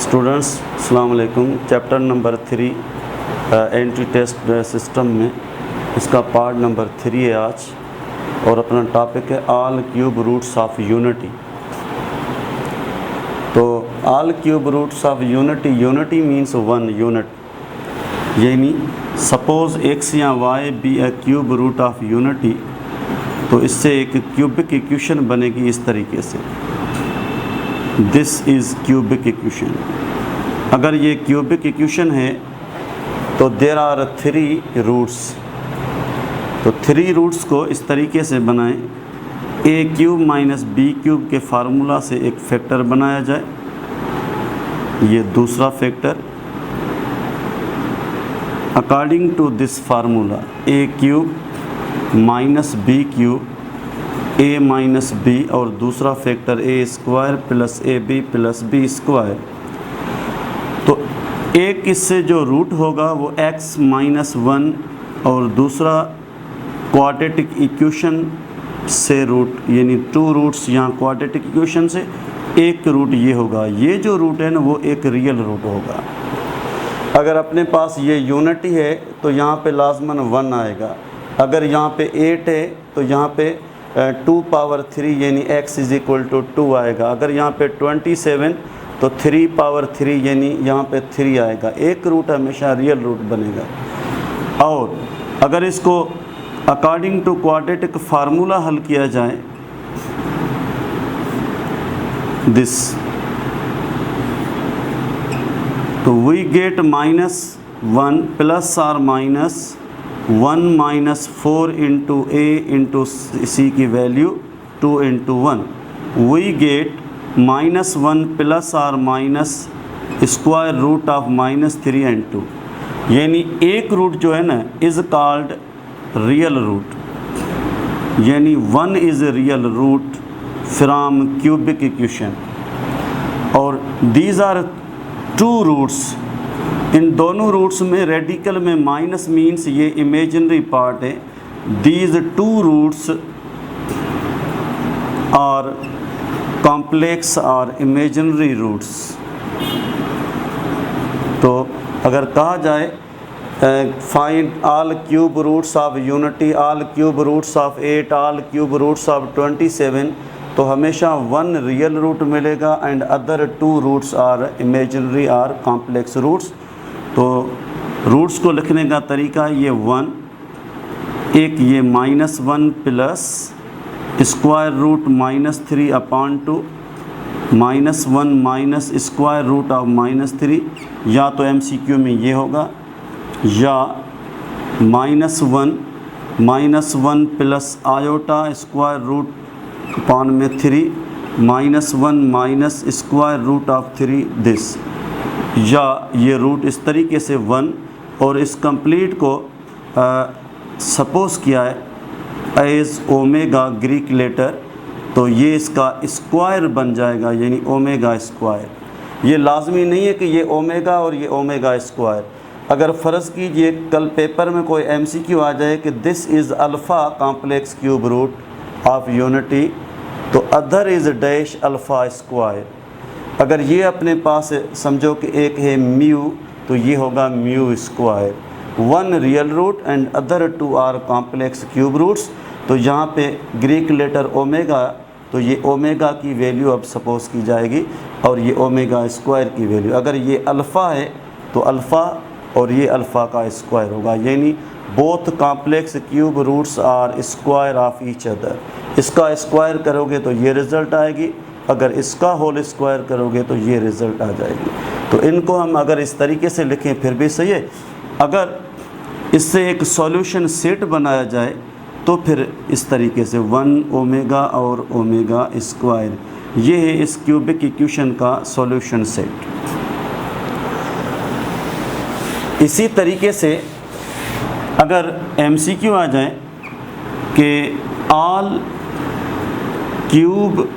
Students अस्सलाम वालेकुम। Chapter number 3 entry test system में इसका पार्ट नंबर 3 है आज, और अपना टॉपिक है all cube roots of unity. तो all cube roots of unity, unity means one unit, यानी सपोज़ x या y be a cube root of unity, तो इससे एक क्यूबिक इक्वेशन बनेगी इस तरीके से, दिस इज़ क्यूबिक इक्वेशन। अगर ये क्यूबिक इक्वेशन है तो देर आर 3 रूट्स, तो 3 रूट्स को इस तरीके से बनाएं, A cube minus B cube के फार्मूला से एक फैक्टर बनाया जाए, ये दूसरा factor according to this formula A cube minus B cube A minus B, और दूसरा factor A square plus A B plus B square. तो एक इससे जो रूट होगा वो x माइनस 1, और दूसरा क्वाड्रेटिक इक्वेशन से रूट, यानी 2 रूट्स यहाँ क्वाड्रेटिक इक्वेशन से एक रूट ये होगा। ये जो रूट है ना वो एक रियल रूट होगा। अगर अपने पास ये यूनिटी है तो यहाँ पे लाजमन 1 आएगा। अगर यहाँ पे 8 है तो यहाँ पे 2 पावर 3 यानी x इज़ इक्वल टू 2 आएगा। अगर यहाँ पे 27 तो 3 पावर 3 यानी यहाँ पे 3 आएगा। एक रूट हमेशा रियल रूट बनेगा। और अगर इसको अकॉर्डिंग टू क्वाड्रेटिक फार्मूला हल किया जाए, दिस, तो वी गेट -1 प्लस और minus 1 minus 4 into A into C की value 2 into 1, we get -1 plus और minus square root of -3 and 2, यानी एक रूट जो है ना इज़ कॉल्ड रियल रूट, यानी 1 is real root from cubic equation. और दीज आर 2 रूट्स, इन दोनों रूट्स में रेडिकल में माइनस मीन्स ये इमेजिनरी पार्ट है। दीज 2 रूट्स आर कॉम्प्लेक्स और इमेजिनरी रूट्स। तो अगर कहा जाए find all cube roots of unity, all cube roots of 8, all cube roots of 27, तो हमेशा 1 रियल रूट मिलेगा and other 2 roots are imaginary are complex roots. तो रूट्स को लिखने का तरीका ये 1, एक ये -1 plus square root -3 upon 2, -1 minus square root of -3, या तो MCQ में ये होगा, या -1 plus iota square root upon में 3, -1 minus square root of 3 this, या ये रूट इस तरीके से 1, और इस कंप्लीट को सपोज़ किया है एज ओमेगा ग्रीक लेटर, तो ये इसका स्क्वायर बन जाएगा, यानी ओमेगा स्क्वायर। ये लाजमी नहीं है कि ये ओमेगा और ये ओमेगा स्क्वायर। अगर फ़र्ज़ कीजिए कल पेपर में कोई MCQ आ जाए कि this is alpha complex cube root of unity, तो other is dash alpha square. अगर ये अपने पास समझो कि एक है म्यू, तो ये होगा mu square. 1 real root and other 2 are complex cube roots. तो यहाँ पे ग्रीक लेटर ओमेगा, तो ये ओमेगा की वैल्यू अब सपोज़ की जाएगी, और ये ओमेगा स्क्वायर की वैल्यू। अगर ये अल्फ़ा है तो अल्फ़ा और ये अल्फ़ा का स्क्वायर होगा, यानी both complex cube roots are square of each other. इसका स्क्वायर करोगे तो ये रिज़ल्ट आएगी, अगर इसका होल स्क्वायर करोगे तो ये रिज़ल्ट आ जाएगी। तो इनको हम अगर इस तरीके से लिखें फिर भी सही है। अगर इससे एक सॉल्यूशन सेट बनाया जाए तो फिर इस तरीके से 1 ओमेगा और ओमेगा स्क्वायर, ये है इस क्यूबिक इक्वेशन का सॉल्यूशन सेट। इसी तरीके से अगर MCQ आ जाए कि ऑल क्यूब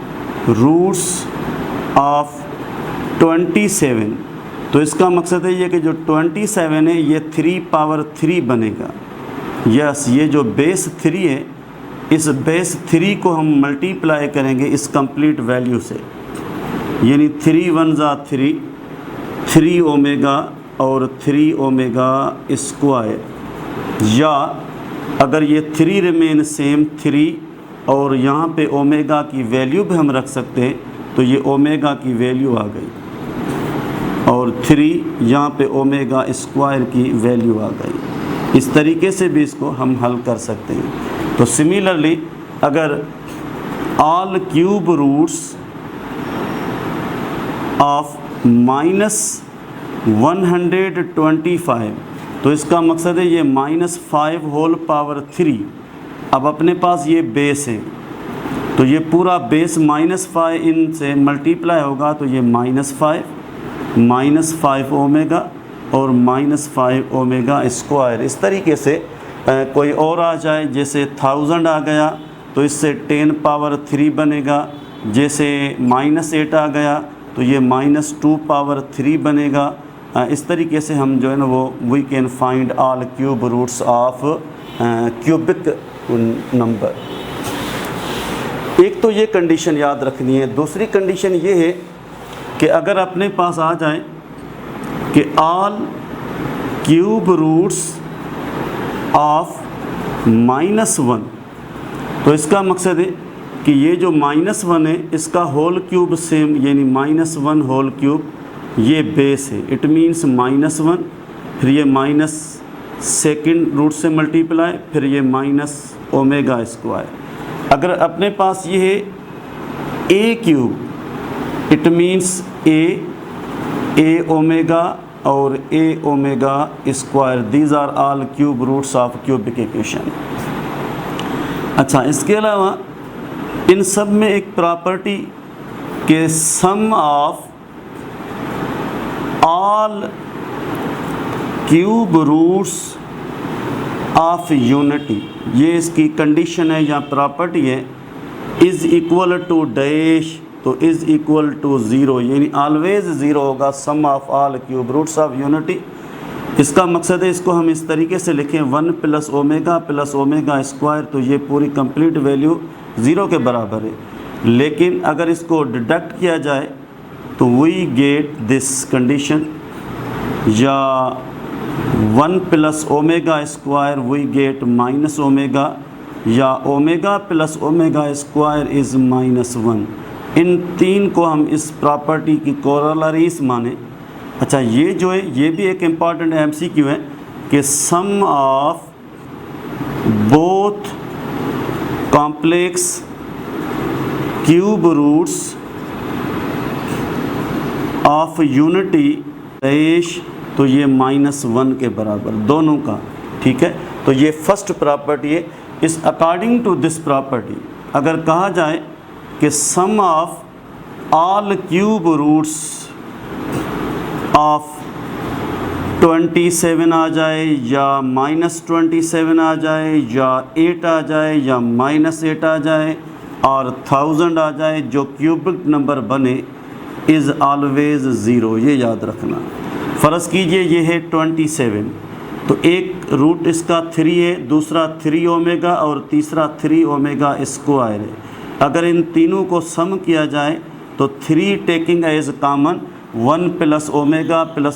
रूट्स ऑफ 27, तो इसका मकसद है ये कि जो 27 है ये 3 पावर 3 बनेगा। यस, ये जो बेस 3 है, इस बेस 3 को हम मल्टीप्लाई करेंगे इस कंप्लीट वैल्यू से, यानी 3 1 ज़ा 3, 3 ओमेगा और 3 ओमेगा स्क्वायर, या अगर ये 3 रिमेन सेम 3 और यहाँ पे ओमेगा की वैल्यू भी हम रख सकते हैं, तो ये ओमेगा की वैल्यू आ गई और 3 यहाँ पे ओमेगा स्क्वायर की वैल्यू आ गई। इस तरीके से भी इसको हम हल कर सकते हैं। तो सिमिलरली अगर ऑल क्यूब रूट्स ऑफ -125, तो इसका मकसद है ये -5 होल पावर 3। अब अपने पास ये बेस है, तो ये पूरा बेस -5 इनसे मल्टीप्लाई होगा, तो ये -5 ओमेगा और -5 ओमेगा स्क्वायर। इस तरीके से कोई और आ जाए, जैसे 1000 आ गया तो इससे 10 पावर 3 बनेगा, जैसे -8 आ गया तो ये -2 पावर 3 बनेगा। इस तरीके से हम जो है ना वो we can find all cube roots of cubic number. एक तो ये कंडीशन याद रखनी है। दूसरी कंडीशन ये है कि अगर अपने पास आ जाए कि ऑल क्यूब रूट्स ऑफ -1, तो इसका मकसद है कि ये जो -1 है इसका होल क्यूब सेम, यानी -1 होल क्यूब, ये बेस है। इट मीन्स -1, फिर ये माइनस सेकेंड रूट से मल्टीप्लाई, फिर ये -ओमेगा स्क्वायर। अगर अपने पास ये है a cube, it means a omega और a omega square, these are all cube roots of cubic equation. अच्छा, इसके अलावा इन सब में एक प्रॉपर्टी के sum of all cube roots of unity, ये इसकी कंडीशन है या प्रॉपर्टी है, इज़ इक्वल टू डैश, तो इज़ इक्वल टू 0, यानी ऑलवेज 0 होगा sum of all cube roots of unity. इसका मकसद है इसको हम इस तरीके से लिखें 1 + ओमेगा स्क्वायर, तो ये पूरी कंप्लीट वैल्यू 0 के बराबर है। लेकिन अगर इसको डिडक्ट किया जाए तो वी गेट दिस कंडीशन, या 1 + omega square we get -omega, या ओमेगा + ओमेगा स्क्वायर इज़ -1। इन तीन को हम इस प्रॉपर्टी की कोरोलरीज माने। अच्छा, ये जो है ये भी एक इम्पॉर्टेंट MCQ है कि sum of both complex cube roots of unity dash, तो ये -1 के बराबर दोनों का। ठीक है, तो ये फर्स्ट प्रॉपर्टी है। इस अकॉर्डिंग टू दिस प्रॉपर्टी अगर कहा जाए कि sum of all cube roots of 27 आ जाए, या -27 आ जाए, या 8 आ जाए, या -8 आ जाए, और 1000 आ जाए, जो क्यूबिक नंबर बने इज़ ऑलवेज 0, ये याद रखना। फ़र्ज़ कीजिए ये है 27, तो एक रूट इसका 3 है, दूसरा 3 ओमेगा और तीसरा 3 ओमेगा स्क्वायर है। अगर इन तीनों को सम किया जाए तो 3 taking as common 1 +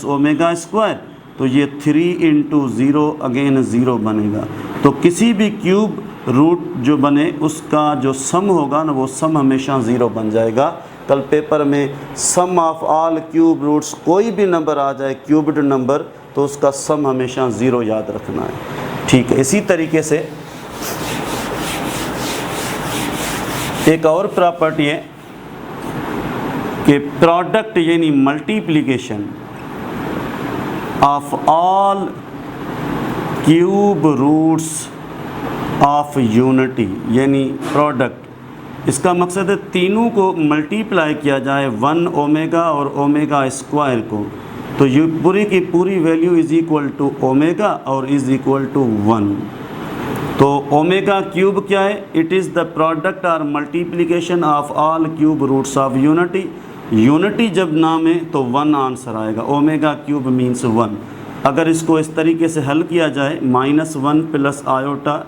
omega square, तो ये 3 × 0 अगेन 0 बनेगा। तो किसी भी क्यूब रूट जो बने उसका जो सम होगा ना वो सम हमेशा 0 बन जाएगा। कल पेपर में सम ऑफ ऑल क्यूब रूट्स कोई भी नंबर आ जाए क्यूब्ड नंबर, तो उसका सम हमेशा 0 याद रखना है। ठीक है, इसी तरीके से एक और प्रॉपर्टी है कि प्रोडक्ट यानी multiplication of all cube roots of unity, यानी प्रोडक्ट, इसका मकसद है तीनों को मल्टीप्लाई किया जाए 1 ओमेगा और ओमेगा स्क्वायर को, तो ये पूरी की पूरी value is equal to omega और इज़ इक्वल टू 1। तो ओमेगा क्यूब क्या है? इट इज़ द प्रोडक्ट और multiplication of all cube roots of unity. Unity जब नाम है तो 1 आंसर आएगा, ओमेगा क्यूब मीन्स 1। अगर इसको इस तरीके से हल किया जाए -1 + iota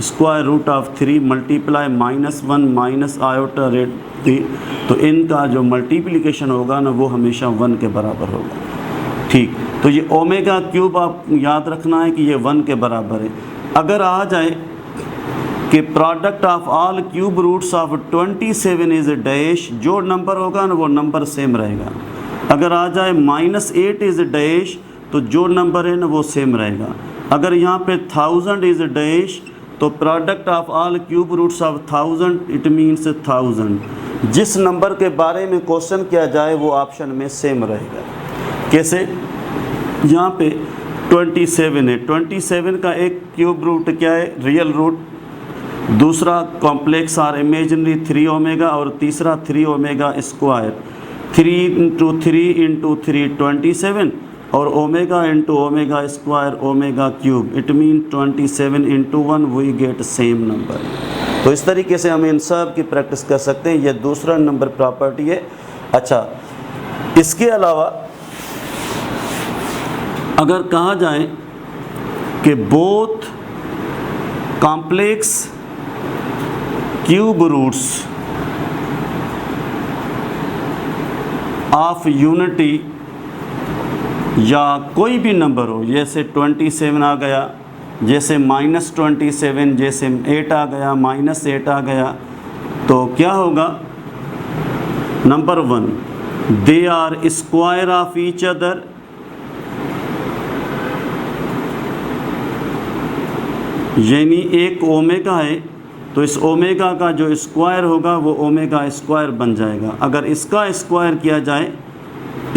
square root of 3 multiply -1 - iota root 3, तो इनका जो मल्टीप्लिकेशन होगा ना वो हमेशा 1 के बराबर होगा। ठीक, तो ये ओमेगा क्यूब आप याद रखना है कि ये 1 के बराबर है। अगर आ जाए कि product of all cube roots of 27 is dash, जो नंबर होगा ना वो नंबर सेम रहेगा। अगर आ जाए -8 इज़ डैश, तो जो नंबर है ना वो सेम रहेगा। अगर यहाँ पे 1000 इज़ डैश, तो product of all cube roots of 1000 it means 1000। जिस नंबर के बारे में क्वेश्चन किया जाए वो ऑप्शन में सेम रहेगा। कैसे? यहाँ पे 27 है, 27 का एक क्यूब रूट क्या है? Real root. दूसरा कॉम्प्लेक्स और इमेजिनरी 3 ओमेगा, और तीसरा 3 ओमेगा स्क्वायर। 3 × 3 × 3 27, और omega into omega square omega cube, it mean 27 × 1 we get same number. तो इस तरीके से हम इन सब की प्रैक्टिस कर सकते हैं। यह दूसरा नंबर प्रॉपर्टी है। अच्छा, इसके अलावा अगर कहा जाए कि both complex cube roots of unity, या कोई भी नंबर हो, जैसे 27 आ गया, जैसे -27, जैसे 8 आ गया, -8 आ गया, तो क्या होगा? Number 1, they are square of each other. यानी एक ओमेगा है तो इस ओमेगा का जो स्क्वायर होगा वो ओमेगा स्क्वायर बन जाएगा। अगर इसका स्क्वायर किया जाए,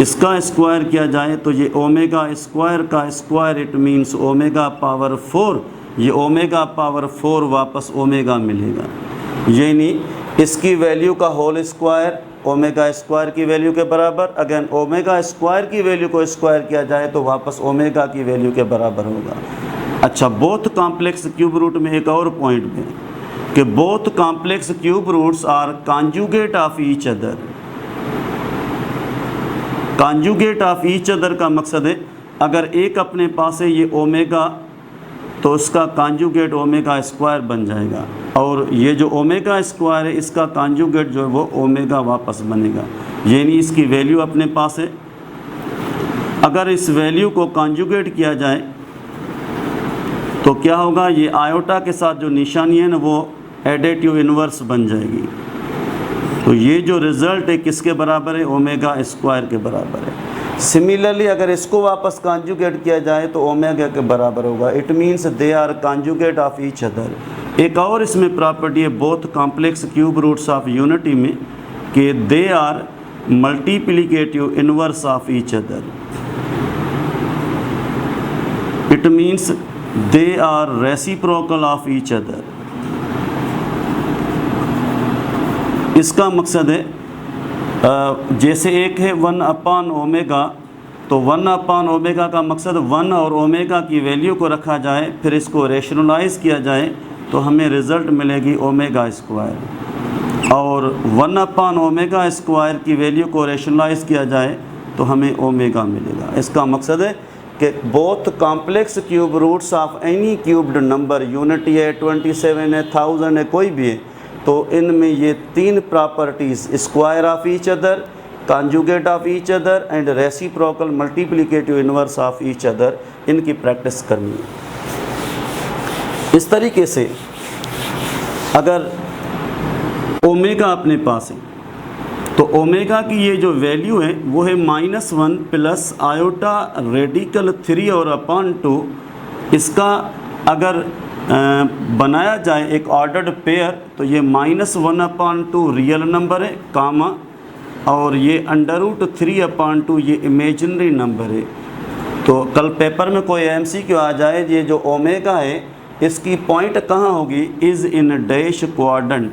इसका स्क्वायर किया जाए, तो ये ओमेगा स्क्वायर का square, it means omega power 4। ये ओमेगा पावर 4 वापस ओमेगा मिलेगा। यानी इसकी वैल्यू का होल स्क्वायर ओमेगा स्क्वायर की वैल्यू के बराबर। अगर ओमेगा स्क्वायर की वैल्यू को स्क्वायर किया जाए तो वापस ओमेगा की वैल्यू के बराबर होगा। अच्छा, बोथ कॉम्प्लेक्स क्यूब रूट में एक और पॉइंट है कि both complex cube roots are conjugate of each other. Conjugate of each other का मकसद है अगर एक अपने पास है ये ओमेगा, तो उसका कॉन्जुगेट ओमेगा स्क्वायर बन जाएगा, और ये जो ओमेगा स्क्वायर है इसका कॉन्जुगेट जो है वो ओमेगा वापस बनेगा। यानी इसकी वैल्यू अपने पास है। अगर इस वैल्यू को कॉन्जुगेट किया जाए तो क्या होगा? ये आयोटा के साथ जो निशानी है ना वो एडिटिव इन्वर्स बन जाएगी। तो ये जो रिज़ल्ट है किसके बराबर है? ओमेगा स्क्वायर के बराबर है। सिमिलरली अगर इसको वापस कॉन्जुगेट किया जाए तो ओमेगा के बराबर होगा। It means they are conjugate of each other. एक और इसमें प्रॉपर्टी है both complex cube roots of unity में कि they are multiplicative inverse of each other. It means they are reciprocal of each other. इसका मकसद है जैसे एक है 1/ओमेगा, तो 1/ओमेगा का मकसद 1 और ओमेगा की वैल्यू को रखा जाए, फिर इसको रेशनलाइज किया जाए तो हमें रिज़ल्ट मिलेगी ओमेगा स्क्वायर, और 1/ओमेगा स्क्वायर की वैल्यू को रेशनलाइज किया जाए तो हमें ओमेगा मिलेगा। इसका मकसद है कि both complex cube roots of any cubed number, unity है, 27 है, 1000 है, कोई भी है, तो इनमें ये 3 properties square of each other, conjugate of each other and reciprocal multiplicative inverse of each other, इनकी प्रैक्टिस करनी है। इस तरीके से अगर ओमेगा अपने पास है तो ओमेगा की ये जो वैल्यू है वो है -1 प्लस आयोटा रेडिकल 3 और अपॉन 2। इसका अगर बनाया जाए एक ऑर्डर्ड पेयर तो ये -1/2 रियल नंबर है, कामा, और ये √3/2 ये इमेजिनरी नंबर है। तो कल पेपर में कोई MCQ आ जाए, ये जो ओमेगा है इसकी पॉइंट कहाँ होगी? Is in dash quadrant.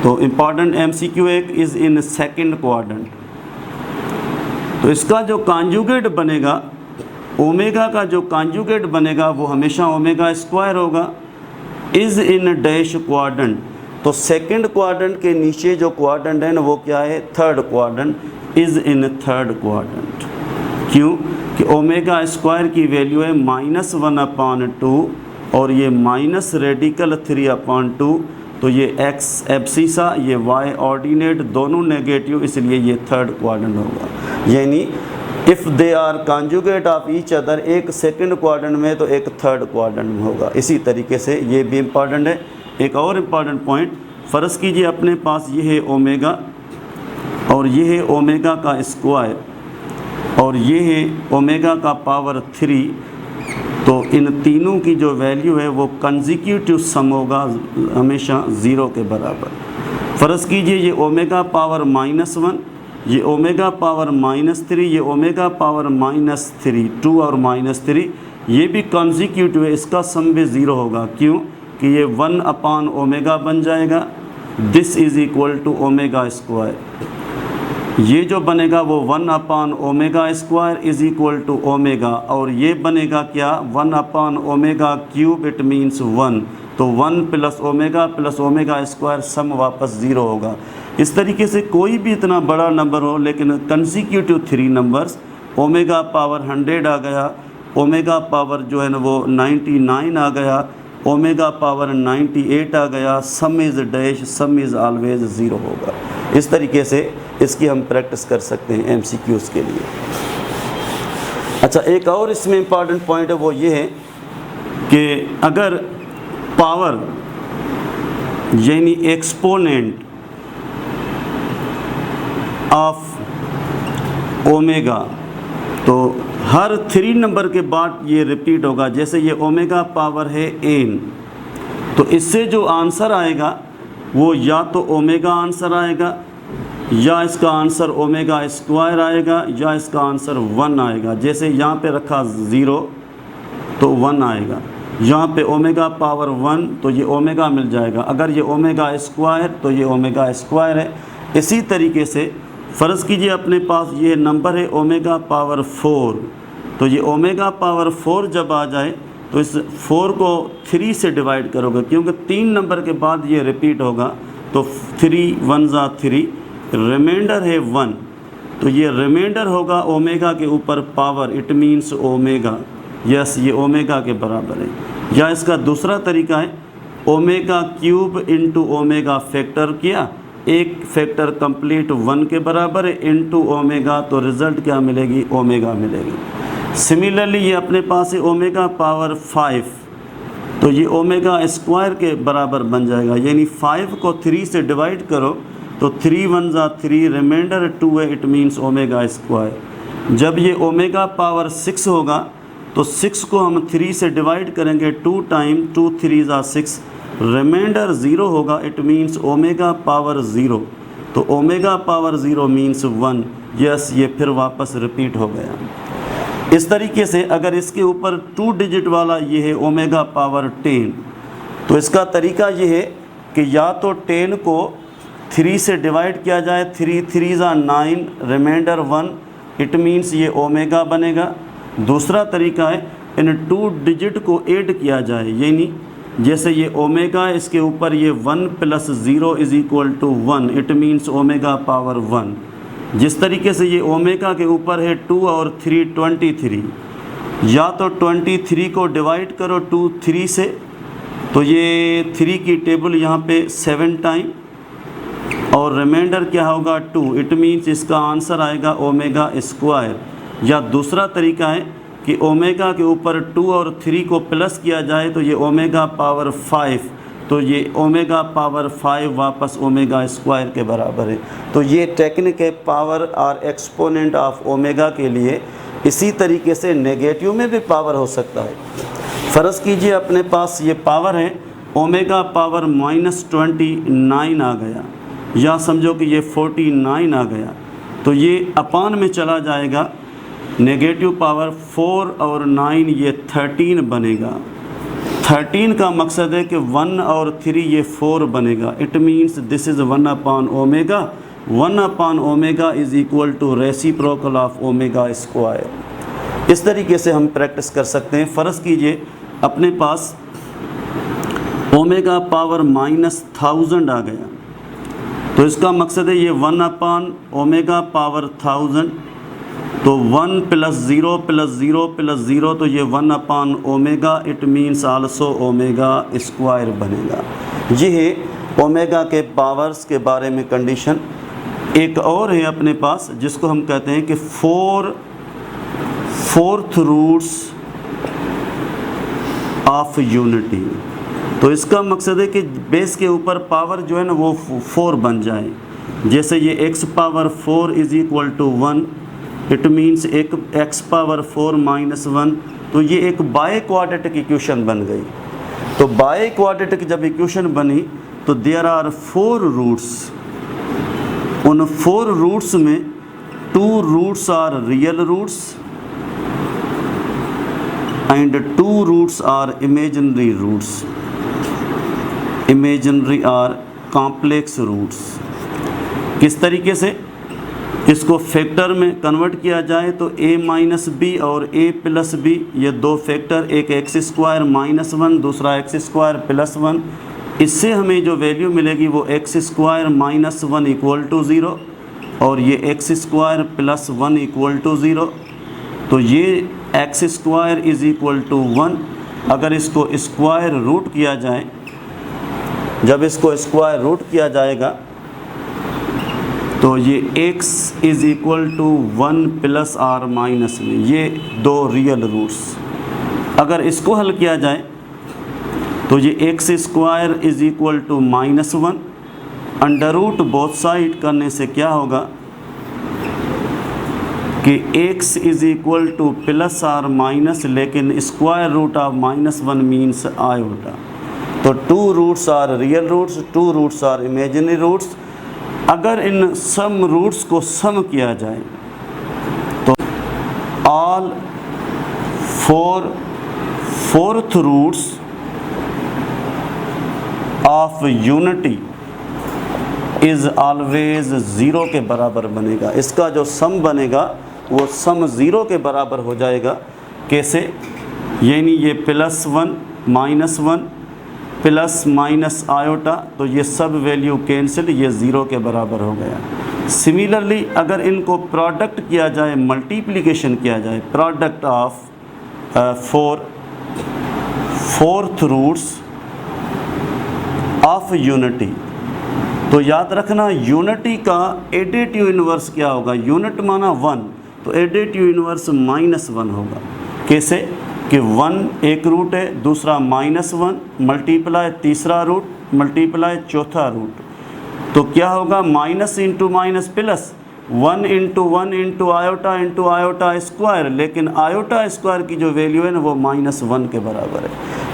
तो इम्पॉर्टेंट MCQ एक इज़ इन सेकंड क्वाड्रेंट। तो इसका जो कॉन्जुगेट बनेगा, ओमेगा का जो कॉन्जुगेट बनेगा वो हमेशा ओमेगा स्क्वायर होगा। इज़ इन डैश क्वाड्रेंट, तो सेकंड क्वाड्रेंट के नीचे जो क्वाड्रेंट है ना वो क्या है? Third quadrant. Is in third quadrant. क्यों? कि ओमेगा स्क्वायर की वैल्यू है -1/2 और ये -3/2, तो ये एक्स एब्सिसा, ये वाई ऑर्डिनेट, दोनों नेगेटिव, इसलिए ये थर्ड क्वाड्रेंट होगा। यानी if they are conjugate of each other, एक सेकंड क्वाड्रेंट में तो एक थर्ड क्वाड्रेंट में होगा। इसी तरीके से ये भी इम्पॉर्टेंट है। एक और इम्पॉर्टेंट पॉइंट, फ़र्ज़ कीजिए अपने पास ये है ओमेगा और ये है ओमेगा का स्क्वायर और ये है ओमेगा का पावर 3, तो इन तीनों की जो वैल्यू है वो कंसेक्यूटिव सम होगा हमेशा 0 के बराबर। फ़र्ज़ कीजिए ये ओमेगा पावर -1, ये ओमेगा पावर -3, ये ओमेगा पावर -3, 2 और -3, ये भी कंसेक्यूटिव है, इसका सम भी 0 होगा। क्यों? कि ये 1 अपान ओमेगा बन जाएगा। This is equal to omega square, ये जो बनेगा वो 1 upon omega square is equal to omega, और ये बनेगा क्या 1 upon omega cube, it means 1। तो 1 प्लस ओमेगा स्क्वायर सम वापस 0 होगा। इस तरीके से कोई भी इतना बड़ा नंबर हो लेकिन कंसेक्यूटिव 3 नंबर्स, ओमेगा पावर 100 आ गया, ओमेगा पावर जो है ना वो 99 आ गया, ओमेगा पावर 98 आ गया, सम is dash, some is always 0 होगा। इस तरीके से इसकी हम प्रैक्टिस कर सकते हैं MCQs के लिए। अच्छा, एक और इसमें इम्पॉर्टेंट पॉइंट है, वो ये है कि अगर पावर यानी एक्सपोनेंट ऑफ ओमेगा, तो हर 3 नंबर के बाद ये रिपीट होगा। जैसे ये ओमेगा पावर है n, तो इससे जो आंसर आएगा वो या तो ओमेगा आंसर आएगा, या इसका आंसर ओमेगा स्क्वायर आएगा, या इसका आंसर 1 आएगा। जैसे यहाँ पे रखा 0 तो 1 आएगा, यहाँ पे ओमेगा पावर 1 तो ये ओमेगा मिल जाएगा, अगर ये ओमेगा स्क्वायर तो ये ओमेगा स्क्वायर है। इसी तरीके से फ़र्ज़ कीजिए अपने पास ये नंबर है ओमेगा पावर 4, तो ये ओमेगा पावर 4 जब आ जाए तो इस 4 को 3 से डिवाइड करोगे, क्योंकि 3 नंबर के बाद ये रिपीट होगा। तो 3 1 ज़ा 3, रिमाइंडर है 1, तो ये रिमाइंडर होगा ओमेगा के ऊपर power, it means omega. Yes, ये ओमेगा के बराबर है। या इसका दूसरा तरीका है omega cube into omega factor किया, एक फैक्टर कंप्लीट 1 के बराबर है, इंटू ओमेगा, तो रिज़ल्ट क्या मिलेगी? ओमेगा मिलेगी। सिमिलरली ये अपने पास है ओमेगा पावर 5, तो ये ओमेगा स्क्वायर के बराबर बन जाएगा। यानी 5 को 3 से डिवाइड करो तो 3 1 ज़ा 3, रिमाइंडर 2 है, इट मीन्स ओमेगा स्क्वायर। जब ये ओमेगा पावर 6 होगा तो 6 को हम 3 से डिवाइड करेंगे, 2 टाइम 2 3 ज़ा 6, रिमाइंडर 0 होगा, इट मीन्स ओमेगा पावर 0। तो ओमेगा पावर 0 मीन्स 1। यस, ये फिर वापस रिपीट हो गया। इस तरीके से अगर इसके ऊपर 2 डिजिट वाला ये है ओमेगा पावर 10, तो इसका तरीका ये है कि या तो 10 को 3 से डिवाइड किया जाए, 3 3 ज़ा 9, रिमाइंडर 1, इट मीन्स ये ओमेगा बनेगा। दूसरा तरीका है इन 2 डिजिट को ऐड किया जाए, यानी जैसे ये ओमेगा, इसके ऊपर ये 1 plus 0 is equal to 1, it means omega power 1। जिस तरीके से ये ओमेगा के ऊपर है 2 और 3 23, या तो 23 को डिवाइड करो 2 3 से, तो ये 3 की टेबल यहाँ पे 7 टाइम, और रिमाइंडर क्या होगा 2, इट मीन्स इसका आंसर आएगा ओमेगा स्क्वायर। या दूसरा तरीका है कि ओमेगा के ऊपर 2 और 3 को प्लस किया जाए तो ये ओमेगा पावर 5, तो ये ओमेगा पावर 5 वापस ओमेगा स्क्वायर के बराबर है। तो ये टेक्निक है पावर और एक्सपोनेंट ऑफ ओमेगा के लिए। इसी तरीके से नेगेटिव में भी पावर हो सकता है। फ़र्ज़ कीजिए अपने पास ये पावर है ओमेगा पावर -29 आ गया, या समझो कि ये 49 आ गया, तो ये अपान में चला जाएगा, नेगेटिव पावर 4 और 9 ये 13 बनेगा। 13 का मकसद है कि 1 और 3 ये 4 बनेगा, it means this is 1 upon omega. 1 upon omega is equal to reciprocal of omega square. इस तरीके से हम प्रैक्टिस कर सकते हैं। फ़र्ज़ कीजिए अपने पास ओमेगा पावर -1000 आ गया, तो इसका मकसद है ये 1 अपान ओमेगा पावर 1000, तो 1 प्लस 0 प्लस 0 प्लस 0, तो ये 1 upon omega, it means also omega square बनेगा। ये है ओमेगा के पावर्स के बारे में कंडीशन। एक और है अपने पास जिसको हम कहते हैं कि फोर्थ रूट्स ऑफ यूनिटी। तो इसका मकसद है कि बेस के ऊपर पावर जो है ना वो 4 बन जाए। जैसे ये x power 4 is equal to 1, it means एक x पावर 4 माइनस 1। तो ये एक बाय क्वाड्रेटिक इक्वेशन बन गई। तो बाय क्वाड्रेटिक जब इक्वेशन बनी तो देयर आर 4 रूट्स। उन 4 रूट्स में 2 roots are real roots and 2 roots are imaginary roots. Imaginary are complex roots. किस तरीके से इसको फैक्टर में कन्वर्ट किया जाए तो a माइनस बी और a प्लस बी, ये दो फैक्टर, एक एक्स स्क्वायर माइनस 1 दूसरा एक्स स्क्वायर प्लस 1। इससे हमें जो वैल्यू मिलेगी वो X square minus 1 equal to 0 और ये x square plus 1 equal to 0। तो ये x square is equal to 1। अगर इसको स्क्वायर रूट किया जाए, जब इसको स्क्वायर रूट किया जाएगा तो ये x is equal to 1 plus or minus में, ये दो रियल रूट्स। अगर इसको हल किया जाए तो ये x square is equal to minus 1, under root both side करने से क्या होगा कि x is equal to plus or minus, लेकिन square root of minus 1 means iota. तो 2 roots are real roots, 2 roots are imaginary roots. अगर इन sum roots को सम किया जाए तो all fourth roots of unity is always 0 के बराबर बनेगा। इसका जो सम बनेगा वो सम 0 के बराबर हो जाएगा। कैसे? यानी ये plus 1 minus 1 plus minus iota, तो ये सब वैल्यू कैंसिल, ये 0 के बराबर हो गया। सिमिलरली अगर इनको प्रोडक्ट किया जाए, मल्टीप्लिकेशन किया जाए, product of fourth roots of unity, तो याद रखना यूनिटी का एडिटिव इन्वर्स क्या होगा। यूनिट माना 1, तो एडिटिव इन्वर्स माइनस 1 होगा। कैसे कि 1 एक रूट है, दूसरा माइनस 1 मल्टीप्लाई तीसरा रूट मल्टीप्लाई चौथा रूट, तो क्या होगा minus into minus plus, 1 into 1 into iota square, लेकिन आयोटा स्क्वायर की जो वैल्यू है ना वो माइनस 1 के बराबर है।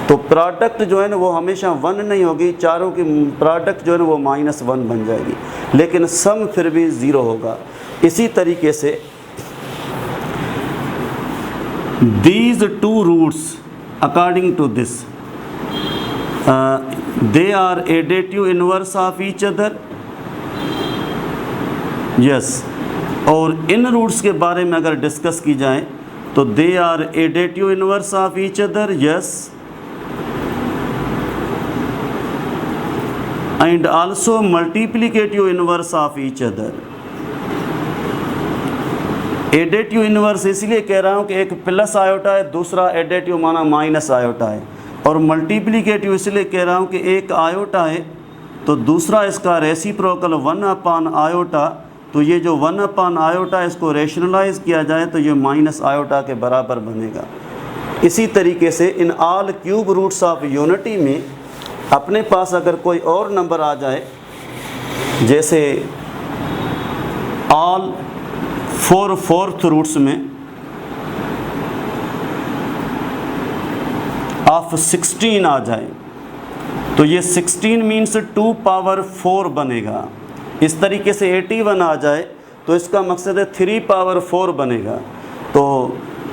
तो प्रोडक्ट जो है ना वो हमेशा 1 नहीं होगी, चारों की प्रोडक्ट जो है ना वो माइनस 1 बन जाएगी, लेकिन सम फिर भी 0 होगा। इसी तरीके से these 2 roots according to this they are additive inverse of each other, yes। और इन रूट्स के बारे में अगर डिस्कस की जाए तो they are additive inverse of each other, yes, and also multiplicative inverse of each other. Additive inverse इसलिए कह रहा हूँ कि एक प्लस आयोटा है, दूसरा एडिटिव माना माइनस आयोटा है, और मल्टीप्लिकेटिव इसलिए कह रहा हूँ कि एक आयोटा है तो दूसरा इसका रेसिप्रोकल 1 अपान आयोटा, तो ये जो 1 अपान आयोटा इसको रेशनलाइज किया जाए तो ये माइनस आयोटा के बराबर बनेगा। इसी तरीके से इन all cube roots of unity में अपने पास अगर कोई और नंबर आ जाए, जैसे ऑल फोर्थ रूट्स में ऑफ 16 आ जाए तो ये 16 मीन्स 2 पावर 4 बनेगा। इस तरीके से 81 आ जाए तो इसका मकसद है 3 पावर 4 बनेगा। तो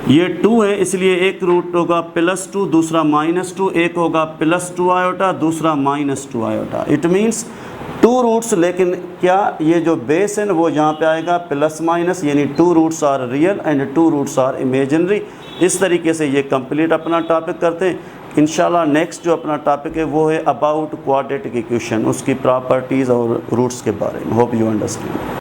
ये 2 है इसलिए एक रूट होगा +2, दूसरा -2, एक होगा +2 आयोटा, दूसरा -2 आयोटा। इट मीन्स 2 रूट्स, लेकिन क्या ये जो बेस है ना वो यहाँ पे आएगा प्लस माइनस, यानी 2 roots are real and 2 roots are imaginary. इस तरीके से ये कंप्लीट अपना टॉपिक करते हैं। इंशाल्लाह नेक्स्ट जो अपना टॉपिक है वो है अबाउट क्वाड्रेटिक इक्वेशन, उसकी प्रॉपर्टीज़ और रूट्स के बारे में। Hope you understand.